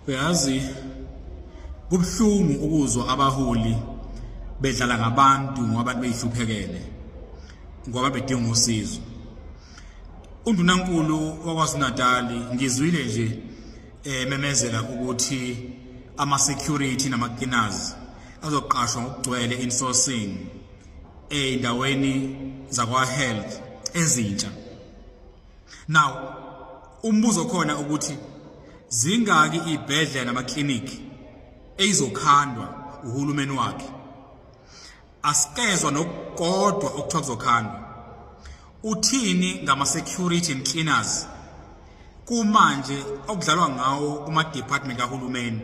Uyazi kubhlungu ukuzwa abaholi bedlala ngabantu ngoba beyihluphekele ngoba bedinga usizo. Undunankulu wakwaZulu-Natal ngizwile nje memezela ukuthi ama security nama cleaners azoqashwa ngokugcwele insourcing endaweni zakwa health ezintsha. Now umbuzo khona ukuthi zingaki ibhedlela nama clinic ezokhandwa uhulumeni wakhe. Asikezwa nokukodwa okuthiwa kuzokhandwa. Uthini ngama security and cleaners kumanje okudlalwa ngawo kuma department kahulumeni?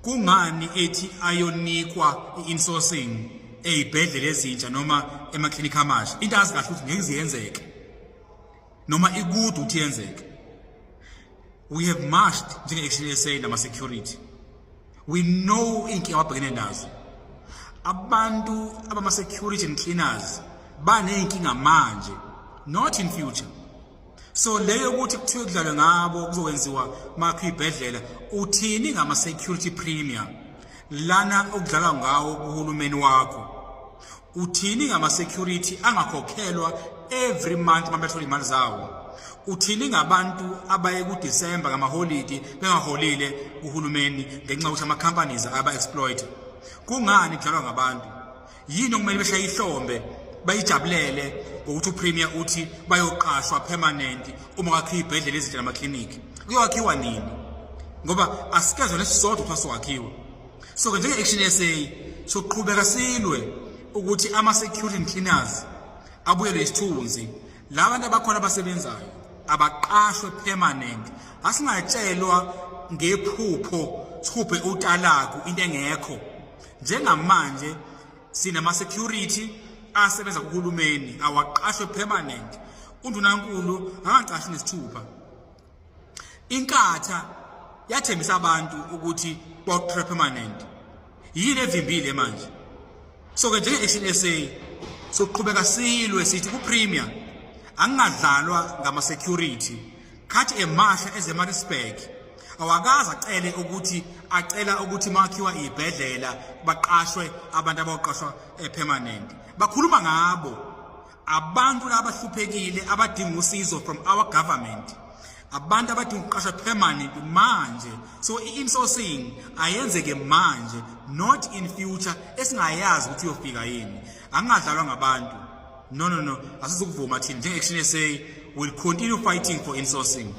Kungani ethi ayonikwa insourcing ezibhedlela ezintsha noma ema clinic amasha? Into azikahle ukuthi ngeke ziyenzeke noma ikude ukuthi yenzeke. We have marched njenge Action SA nama security. We know inkinga ababhekene nazo. Abantu abama security and cleaners baneyinkinga manje, not in future. So leyo ukuthi kuthiwe kudlalwe ngabo kuzokwenziwa makho ibhedlela, uthini ngama security premium lana okudlalwa ngawo uhulumeni wakho? Uthini ngama security angakhokhelwa every month mabethola imali zawo? Uthini ngabantu abaye ku December ngama holiday bengaholile uhulumeni ngenxa ukuthi ama companies aba exploit? Kungani kudlalwa ngabantu? Yini okumele beshaye ihlombe bayijabulele ukuthi upremier uthi bayoqashwa permanent uma kwakhiwa ibhedlela ezintsha nama clinic? Kuyakhiwa nini? Ngoba asikezwe lesisodwa ukuthi sokwakhiwa. So ke njenge Action SA soqhubeka silwe ukuthi ama security and cleaners abuyele isithunzi, labantu abakhona abasebenzayo abaqashwe permanent. Asingatshelwa ngephupho sikhuphe utalaku into engekho. Njengamanje sinama security asebenza kuhulumeni awaqashwe permanent. Undunankulu angaqashi nesithupha. Inkatha yathembisa abantu ukuthi baqashwe permanent. Yini evimbile manje? So ke njenge Action SA soqhubeka silwe sithi ku premier angadlalwa ngama security. Khathi emasha ezeMaritzburg awakaza acela ukuthi makhiwa ibhedlela baqashwe abantu abaqashwa permanent. Bakhuluma ngabo abantu labahluphekile abadinga usizo from our government, abantu abadinga ukuqashwa permanent manje. So insourcing ayenzeke manje, not in future esingayazi ukuthi uyofika yini. Angadlalwa ngabantu. No, asizokuvuma thina njenge Action SA will continue fighting for insourcing.